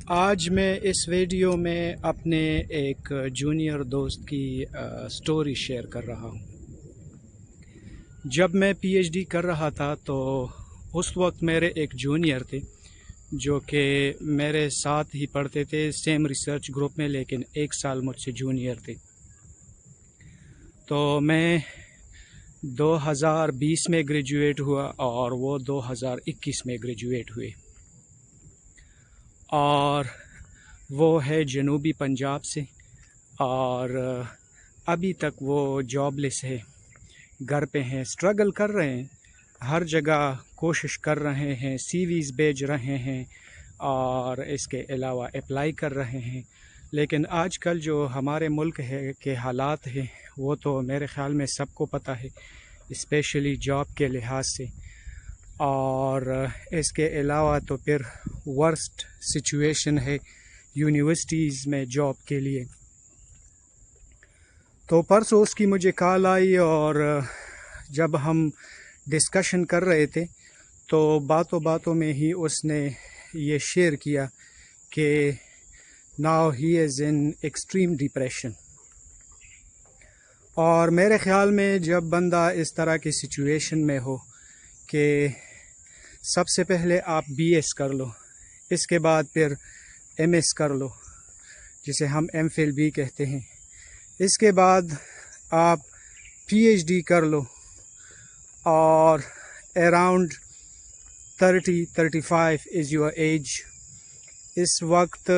آج میں اس ویڈیو میں اپنے ایک جونیئر دوست کی سٹوری شیئر کر رہا ہوں۔ جب میں پی ایچ ڈی کر رہا تھا تو اس وقت میرے ایک جونیئر تھے جو کہ میرے ساتھ ہی پڑھتے تھے سیم ریسرچ گروپ میں، لیکن ایک سال مجھ سے جونیئر تھے۔ تو میں 2020 میں گریجویٹ ہوا اور وہ 2021 میں گریجویٹ ہوئے، اور وہ ہے جنوبی پنجاب سے، اور ابھی تک وہ جاب لیس ہے، گھر پہ ہیں، سٹرگل کر رہے ہیں، ہر جگہ کوشش کر رہے ہیں، سی ویز بھیج رہے ہیں اور اس کے علاوہ اپلائی کر رہے ہیں۔ لیکن آج کل جو ہمارے ملک کے حالات ہیں وہ تو میرے خیال میں سب کو پتہ ہے، اسپیشلی جاب کے لحاظ سے، اور اس کے علاوہ تو پھر ورسٹ سچویشن ہے یونیورسٹیز میں جاب کے لیے۔ تو پرسوں اس کی مجھے کال آئی، اور جب ہم ڈسکشن کر رہے تھے تو باتوں میں ہی اس نے یہ شیئر کیا کہ now he is in extreme depression. اور میرے خیال میں جب بندہ اس طرح کی سچویشن میں ہو کہ سب سے پہلے آپ بی ایس کر لو، اس کے بعد پھر ایم ایس کر لو جسے ہم ایم فل بھی کہتے ہیں، اس کے بعد آپ پی ایچ ڈی کر لو، اور اراؤنڈ 30-35 از یور ایج۔ اس وقت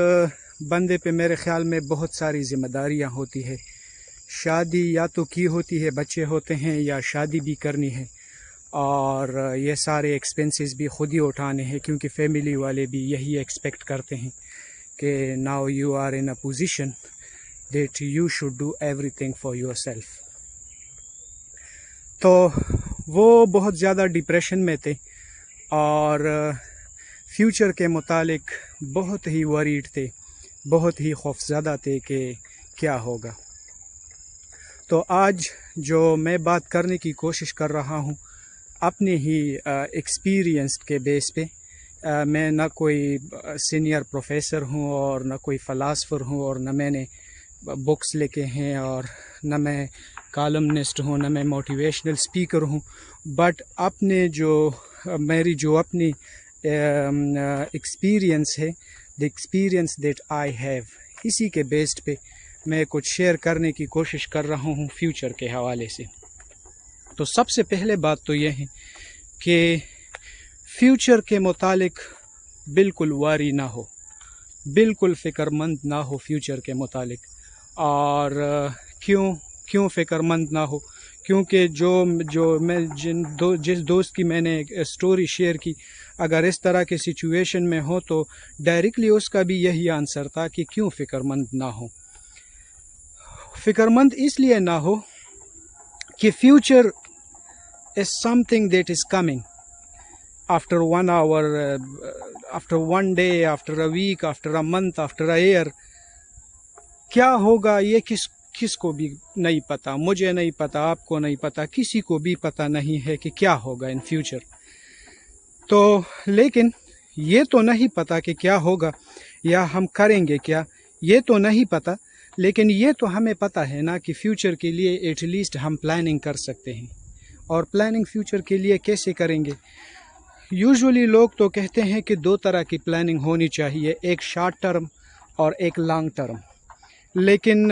بندے پہ میرے خیال میں بہت ساری ذمہ داریاں ہوتی ہے، شادی یا تو کی ہوتی ہے، بچے ہوتے ہیں، یا شادی بھی کرنی ہے، اور یہ سارے ایکسپنسز بھی خود ہی اٹھانے ہیں، کیونکہ فیملی والے بھی یہی ایکسپیکٹ کرتے ہیں کہ now you are in a position that you should do everything for yourself. تو وہ بہت زیادہ ڈپریشن میں تھے اور فیوچر کے متعلق بہت ہی وریڈ تھے، بہت ہی خوفزدہ تھے کہ کیا ہوگا۔ تو آج جو میں بات کرنے کی کوشش کر رہا ہوں اپنے ہی ایکسپیرینس کے بیس پہ، میں نہ کوئی سینئر پروفیسر ہوں اور نہ کوئی فلاسفر ہوں، اور نہ میں نے بکس لکھے ہیں، اور نہ میں کالمنسٹ ہوں، نہ میں موٹیویشنل اسپیکر ہوں، بٹ میری جو اپنی ایکسپیرینس ہے، the experience that I have, اسی کے بیسڈ پہ میں کچھ شیئر کرنے کی کوشش کر رہا ہوں فیوچر کے حوالے سے۔ تو سب سے پہلے بات تو یہ ہے کہ فیوچر کے متعلق بالکل واری نہ ہو، بالکل فکر مند نہ ہو فیوچر کے متعلق۔ اور کیوں فکر مند نہ ہو؟ کیونکہ جس دوست کی میں نے سٹوری شیئر کی، اگر اس طرح کے سچویشن میں ہو تو ڈائریکٹلی اس کا بھی یہی آنسر تھا کہ کیوں فکر مند نہ ہو۔ فکر مند اس لیے نہ ہو کہ future is something that is coming after 1 hour, after 1 day, after a week, after a month, after a year۔ کیا ہوگا یہ کس کو بھی نہیں پتا، مجھے نہیں پتا، آپ کو نہیں پتا، کسی کو بھی پتا نہیں ہے کہ کیا ہوگا ان فیوچر۔ تو لیکن یہ تو نہیں پتا کہ کیا ہوگا یا ہم کریں گے کیا، یہ تو نہیں پتا، لیکن یہ تو ہمیں پتا ہے نا کہ فیوچر کے لیے ایٹ لیسٹ ہم پلاننگ کر سکتے ہیں۔ اور پلاننگ فیوچر کے لیے کیسے کریں گے؟ یوزولی لوگ تو کہتے ہیں کہ 2 طرح کی پلاننگ ہونی چاہیے، ایک شارٹ ٹرم اور ایک لانگ ٹرم، لیکن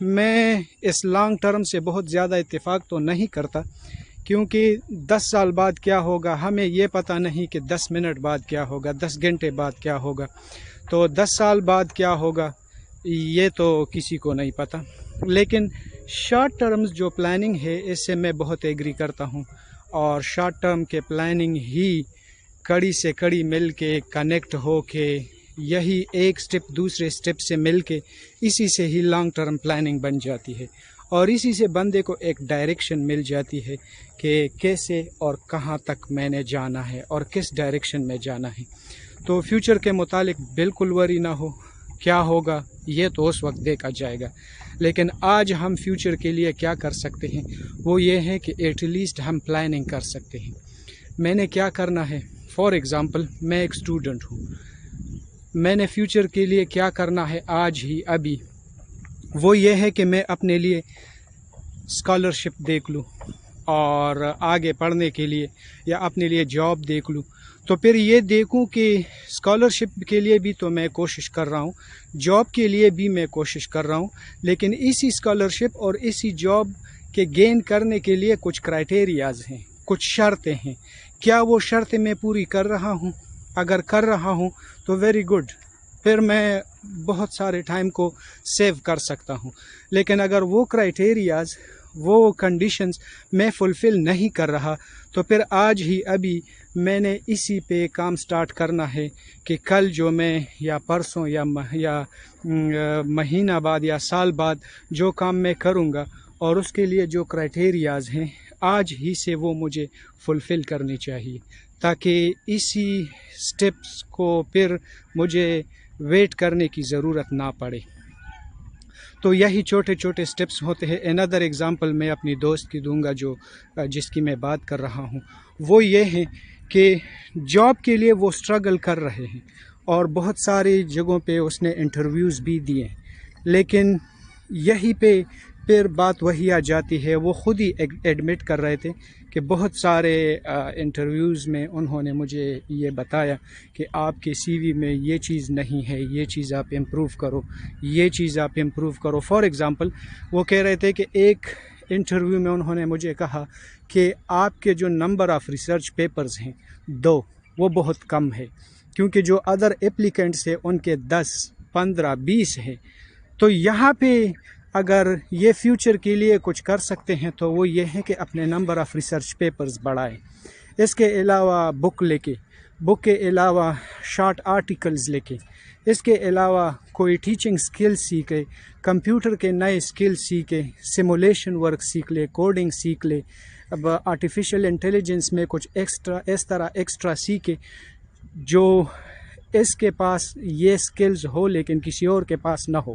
میں اس لانگ ٹرم سے بہت زیادہ اتفاق تو نہیں کرتا، کیونکہ 10 سال بعد کیا ہوگا ہمیں یہ پتہ نہیں کہ 10 منٹ بعد کیا ہوگا، 10 گھنٹے بعد کیا ہوگا، تو 10 سال بعد کیا ہوگا یہ تو کسی کو نہیں پتہ۔ لیکن شارٹ ٹرمز جو پلاننگ ہے اس سے میں بہت ایگری کرتا ہوں، اور شارٹ ٹرم کے پلاننگ ہی کڑی سے کڑی مل کے کنیکٹ ہو کے، یہی ایک سٹیپ دوسرے سٹیپ سے مل کے، اسی سے ہی لانگ ٹرم پلاننگ بن جاتی ہے، اور اسی سے بندے کو ایک ڈائریکشن مل جاتی ہے کہ کیسے اور کہاں تک میں نے جانا ہے اور کس ڈائریکشن میں جانا ہے۔ تو فیوچر کے متعلق بالکل وری نہ ہو، کیا ہوگا یہ تو اس وقت دیکھا جائے گا، لیکن آج ہم فیوچر کے لیے کیا کر سکتے ہیں وہ یہ ہے کہ ایٹ لیسٹ ہم پلاننگ کر سکتے ہیں۔ میں نے کیا کرنا ہے؟ فار ایگزامپل میں ایک اسٹوڈنٹ ہوں، میں نے فیوچر کے لیے کیا کرنا ہے آج ہی ابھی، وہ یہ ہے کہ میں اپنے لیے اسکالرشپ دیکھ لوں اور آگے پڑھنے کے لیے یا اپنے لیے جاب دیکھ لوں. تو پھر یہ دیکھوں کہ اسکالرشپ کے لیے بھی تو میں کوشش کر رہا ہوں، جاب کے لیے بھی میں کوشش کر رہا ہوں، لیکن اسی اسکالرشپ اور اسی جاب کے گین کرنے کے لیے کچھ کرائٹیریاز ہیں، کچھ شرطیں ہیں. کیا وہ شرطیں میں پوری کر رہا ہوں؟ اگر کر رہا ہوں تو ویری گڈ، پھر میں بہت سارے ٹائم کو سیو کر سکتا ہوں. لیکن اگر وہ کرائٹیریاز، وہ کنڈیشنز میں فلفل نہیں کر رہا، تو پھر آج ہی ابھی میں نے اسی پہ کام سٹارٹ کرنا ہے کہ کل جو میں یا پرسوں یا مہینہ بعد یا سال بعد جو کام میں کروں گا اور اس کے لیے جو کرائٹیریاز ہیں آج ہی سے وہ مجھے فلفل کرنے چاہیے، تاکہ اسی سٹیپس کو پھر مجھے ویٹ کرنے کی ضرورت نہ پڑے. تو یہی چھوٹے چھوٹے سٹیپس ہوتے ہیں. اندر ایگزامپل میں اپنی دوست کی دوں گا جس کی میں بات کر رہا ہوں. وہ یہ ہے کہ جاب کے لیے وہ سٹرگل کر رہے ہیں اور بہت ساری جگہوں پہ اس نے انٹرویوز بھی دیے، لیکن یہی پہ پھر بات وہی آ جاتی ہے. وہ خود ہی ایڈمٹ کر رہے تھے کہ بہت سارے انٹرویوز میں انہوں نے مجھے یہ بتایا کہ آپ کے سی وی میں یہ چیز نہیں ہے، یہ چیز آپ امپروو کرو، یہ چیز آپ امپروو کرو. فار ایگزامپل وہ کہہ رہے تھے کہ ایک انٹرویو میں انہوں نے مجھے کہا کہ آپ کے جو نمبر آف ریسرچ پیپرز ہیں 2، وہ بہت کم ہے، کیونکہ جو ادر اپلیکینٹس ہیں ان کے 10، 15، 20 ہیں. تو یہاں پہ اگر یہ فیوچر کے لیے کچھ کر سکتے ہیں تو وہ یہ ہے کہ اپنے نمبر آف ریسرچ پیپرز بڑھائیں. اس کے علاوہ بک لکھیں، بک کے علاوہ شارٹ آرٹیکلز لکھیں، اس کے علاوہ کوئی ٹیچنگ سکل سیکھیں، کمپیوٹر کے نئے سکل سیکھیں، سیمولیشن ورک سیکھ لے، کوڈنگ سیکھ لے، اب آرٹیفیشل انٹیلیجنس میں کچھ ایکسٹرا سیکھیں جو اس کے پاس یہ سکلز ہو لیکن کسی اور کے پاس نہ ہو.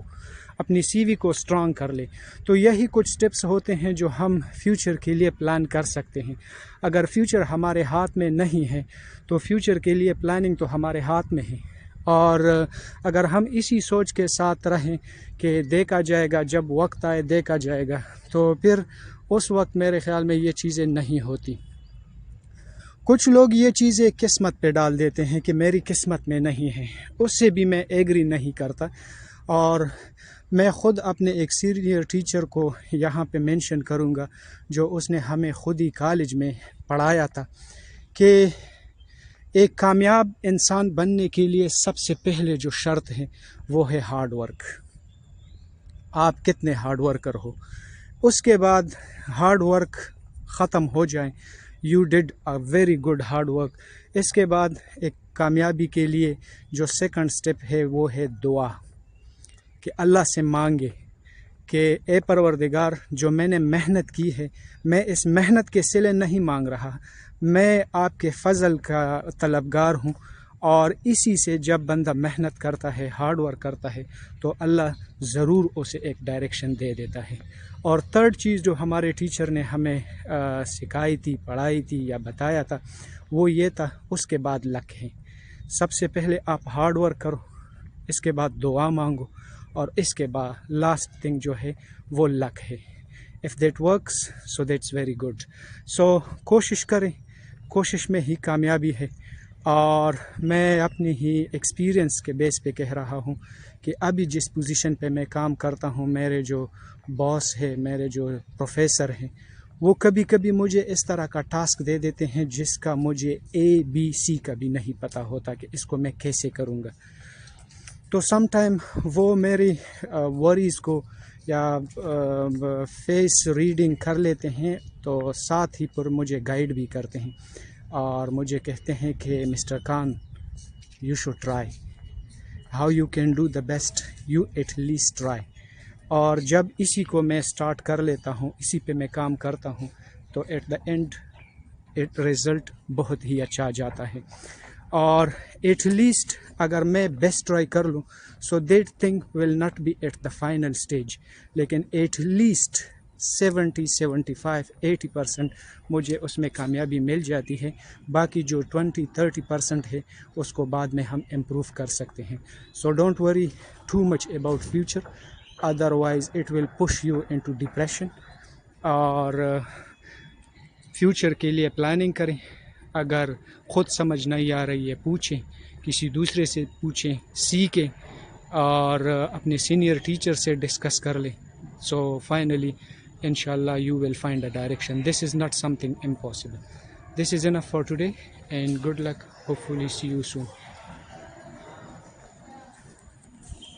اپنی سی وی کو سٹرانگ کر لے. تو یہی کچھ سٹیپس ہوتے ہیں جو ہم فیوچر کے لیے پلان کر سکتے ہیں. اگر فیوچر ہمارے ہاتھ میں نہیں ہے تو فیوچر کے لیے پلاننگ تو ہمارے ہاتھ میں ہے، اور اگر ہم اسی سوچ کے ساتھ رہیں کہ دیکھا جائے گا، جب وقت آئے دیکھا جائے گا، تو پھر اس وقت میرے خیال میں یہ چیزیں نہیں ہوتی. کچھ لوگ یہ چیزیں قسمت پہ ڈال دیتے ہیں کہ میری قسمت میں نہیں ہے، اس سے بھی میں ایگری نہیں کرتا. اور میں خود اپنے ایک سینئر ٹیچر کو یہاں پہ مینشن کروں گا جو اس نے ہمیں خود ہی کالج میں پڑھایا تھا کہ ایک کامیاب انسان بننے کے لیے سب سے پہلے جو شرط ہے وہ ہے ہارڈ ورک. آپ کتنے ہارڈ ورکر ہو. اس کے بعد ہارڈ ورک ختم ہو جائیں، you did a very good hard work. اس کے بعد ایک کامیابی کے لیے جو سیکنڈ سٹیپ ہے وہ ہے دعا، کہ اللہ سے مانگے کہ اے پروردگار، جو میں نے محنت کی ہے، میں اس محنت کے صلے نہیں مانگ رہا، میں آپ کے فضل کا طلبگار ہوں. اور اسی سے جب بندہ محنت کرتا ہے، ہارڈ ورک کرتا ہے، تو اللہ ضرور اسے ایک ڈائریکشن دے دیتا ہے. اور تھرڈ چیز جو ہمارے ٹیچر نے ہمیں سکھائی تھی، پڑھائی تھی یا بتایا تھا، وہ یہ تھا اس کے بعد لک ہے. سب سے پہلے آپ ہارڈ ورک کرو، اس کے بعد دعا مانگو، اور اس کے بعد لاسٹ تھنگ جو ہے وہ لک ہے. If that works so that's very good. So کوشش کریں، کوشش میں ہی کامیابی ہے. اور میں اپنی ہی ایکسپیرینس کے بیس پہ کہہ رہا ہوں کہ ابھی جس پوزیشن پہ میں کام کرتا ہوں، میرے جو باس ہے، میرے جو پروفیسر ہیں، وہ کبھی کبھی مجھے اس طرح کا ٹاسک دے دیتے ہیں جس کا مجھے ABC کا بھی نہیں پتہ ہوتا کہ اس کو میں کیسے کروں گا. تو سم ٹائم وہ میری وریز کو یا فیس ریڈنگ کر لیتے ہیں، تو ساتھ ہی پر مجھے گائیڈ بھی کرتے ہیں اور مجھے کہتے ہیں کہ mister Khan, you should try, how you can do the best, you at least try. اور جب اسی کو میں سٹارٹ کر لیتا ہوں، اسی پہ میں کام کرتا ہوں، تو ایٹ دا اینڈ رزلٹ بہت ہی اچھا جاتا ہے. اور ایٹ لیسٹ اگر میں بیسٹ ٹرائی کر لوں، so that thing will not be at the final stage, لیکن ایٹ لیسٹ 70-75-80% مجھے اس میں کامیابی مل جاتی ہے. باقی جو 20-30% ہے اس کو بعد میں ہم امپروو کر سکتے ہیں. So don't worry too much about future, otherwise it will push you into depression. اور فیوچر کے لیے پلاننگ کریں. اگر خود سمجھ نہیں آ رہی ہے پوچھیں, کسی دوسرے سے پوچھیں, سیکھیں, اور اپنے سینئر ٹیچر سے ڈسکس کر لیں. So finally inshallah you will find a direction. This is not something impossible. This is enough for today and good luck. Hopefully see you soon.